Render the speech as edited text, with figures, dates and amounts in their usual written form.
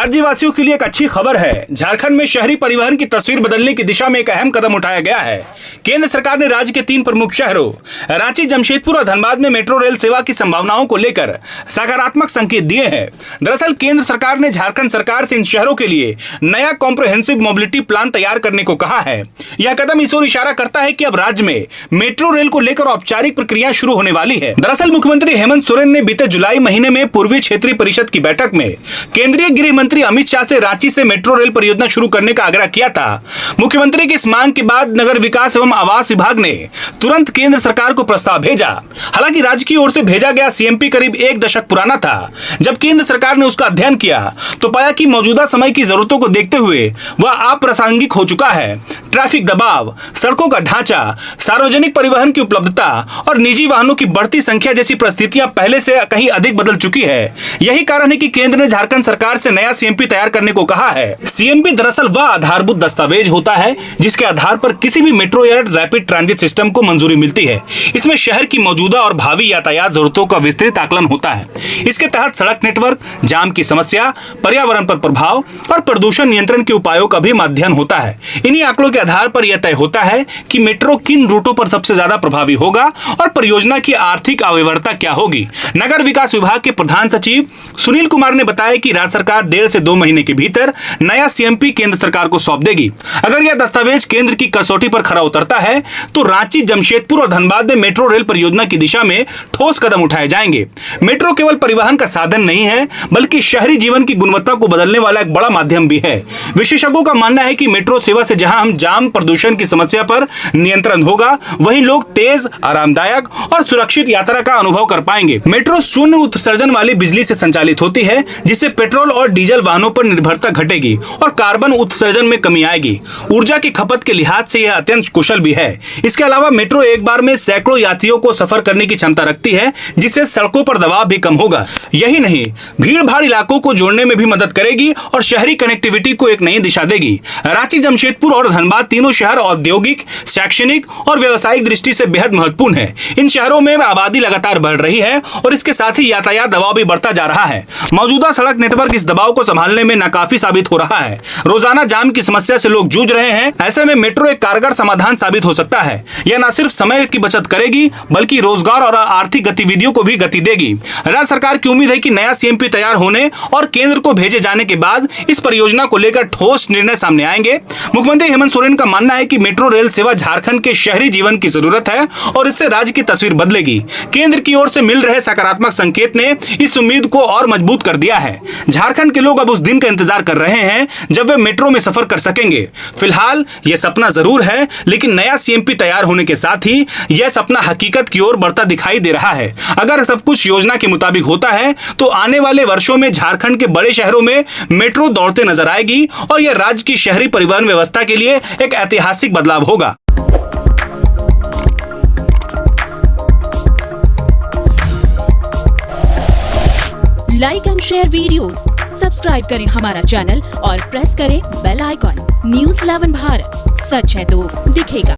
राज्यवासियों के लिए एक अच्छी खबर है। झारखंड में शहरी परिवहन की तस्वीर बदलने की दिशा में एक अहम कदम उठाया गया है। केंद्र सरकार ने राज्य के 3 प्रमुख शहरों रांची, जमशेदपुर और धनबाद में मेट्रो रेल सेवा की संभावनाओं को लेकर सकारात्मक संकेत दिए हैं। दरअसल केंद्र सरकार ने झारखंड सरकार से इन शहरों के लिए नया कॉम्प्रिहेंसिव मोबिलिटी प्लान तैयार करने को कहा है। यह कदम इस ओर इशारा करता है कि अब राज्य में मेट्रो रेल को लेकर औपचारिक प्रक्रिया शुरू होने वाली है। दरअसल मुख्यमंत्री हेमंत सोरेन ने बीते जुलाई महीने में पूर्वी क्षेत्रीय परिषद की बैठक में केंद्रीय गृह मंत्री अमित शाह से रांची से मेट्रो रेल परियोजना शुरू करने का आग्रह किया था। मुख्यमंत्री की इस मांग के बाद नगर विकास एवं आवास विभाग ने तुरंत केंद्र सरकार को प्रस्ताव भेजा। हालांकि राज्य की ओर से भेजा गया सीएमपी करीब 1 दशक पुराना था। जब केंद्र सरकार ने उसका अध्ययन किया तो पाया कि मौजूदा समय की जरूरतों को देखते हुए वह अप्रासंगिक हो चुका है। ट्रैफिक दबाव, सड़कों का ढांचा, सार्वजनिक परिवहन की उपलब्धता और निजी वाहनों की बढ़ती संख्या जैसी परिस्थितियां पहले से कहीं अधिक बदल चुकी है। यही कारण है कि केंद्र ने झारखंड सरकार से नया सीएमपी तैयार करने को कहा है। सीएमपी दरअसल वह आधारभूत दस्तावेज होता है जिसके आधार पर किसी भी मेट्रो या रैपिड ट्रांजिट सिस्टम को मंजूरी मिलती है। इसमें शहर की मौजूदा और भावी यातायात जरूरतों का विस्तृत आकलन होता है। इसके तहत सड़क नेटवर्क, जाम की समस्या, पर्यावरण पर प्रभाव और प्रदूषण नियंत्रण के उपायों का भी अध्ययन होता है। इन्हीं आंकड़ों के आधार पर यह तय होता है कि मेट्रो किन रूटों पर सबसे ज्यादा प्रभावी होगा और परियोजना की आर्थिक आवश्यकता क्या होगी। नगर विकास विभाग के प्रधान सचिव सुनील कुमार ने बताया कि राज्य सरकार 1.5 से 2 महीने के भीतर नया सीएमपी केंद्र सरकार को सौंप देगी। अगर यह दस्तावेज केंद्र की कसौटी पर खरा उतरता है तो रांची, जमशेदपुर और धनबाद में मेट्रो रेल परियोजना की दिशा में ठोस कदम उठाए जाएंगे। मेट्रो केवल परिवहन का साधन नहीं है बल्कि शहरी जीवन की गुणवत्ता को बदलने वाला एक बड़ा माध्यम भी है। विशेषज्ञों का मानना है कि मेट्रो सेवा से जहां हम जाम, प्रदूषण की समस्या पर नियंत्रण होगा, वहीं लोग तेज, आरामदायक और सुरक्षित यात्रा का अनुभव कर पाएंगे। मेट्रो शून्य उत्सर्जन वाली बिजली से संचालित होती है जिससे पेट्रोल और डीजल वाहनों पर निर्भरता घटेगी और कार्बन उत्सर्जन में कमी आएगी। ऊर्जा की खपत के लिहाज से यह अत्यंत कुशल भी है। इसके अलावा मेट्रो एक बार में सैकड़ों यात्रियों को सफर करने की क्षमता रखती है जिससे सड़कों पर दबाव भी कम होगा। यही नहीं, भीड़ भाड़ इलाकों को जोड़ने में भी मदद करेगी और शहरी कनेक्टिविटी को एक नई दिशा देगी। रांची, जमशेदपुर और धनबाद तीनों शहर औद्योगिक, शैक्षणिक और व्यावसायिक दृष्टि से बेहद महत्वपूर्ण है। इन शहरों में आबादी लगातार बढ़ रही है और इसके साथ ही यातायात दबाव भी बढ़ता जा रहा है। मौजूदा सड़क नेटवर्क इस दबाव को संभालने में नाकाफी साबित हो रहा है। रोजाना जाम की समस्या से लोग जूझ रहे हैं। ऐसे में मेट्रो एक कारगर समाधान साबित हो सकता है। यह न सिर्फ समय की बचत करेगी बल्कि रोजगार और आर्थिक गतिविधियों को भी गति देगी। राज्य सरकार की उम्मीद है कि नया सीएमपी तैयार होने और केंद्र को भेजे जाने के बाद इस परियोजना को लेकर ठोस निर्णय सामने आएंगे। मुख्यमंत्री हेमंत सोरेन का मानना है कि मेट्रो रेल सेवा झारखंड के शहरी जीवन की जरूरत है और इससे राज्य की तस्वीर बदलेगी। केंद्र की ओर से मिल रहे सकारात्मक संकेत ने इस उम्मीद को और मजबूत कर दिया है। झारखंड के लोग अब उस दिन का इंतजार कर रहे हैं जब वे मेट्रो में सफर कर सकेंगे। फिलहाल यह सपना जरूर है, लेकिन नया सीएमपी तैयार होने के साथ ही यह सपना हकीकत की ओर बढ़ता दिखाई दे रहा है। अगर सब कुछ योजना के मुताबिक होता है तो आने वाले वर्षों में झारखंड के बड़े शहरों में मेट्रो दौड़ते नजर आएगी और यह राज्य की शहरी परिवहन व्यवस्था के लिए एक ऐतिहासिक बदलाव होगा। Like and share videos, subscribe करें हमारा चैनल और प्रेस करें बेल आइकॉन। News 11 भारत, सच है तो दिखेगा।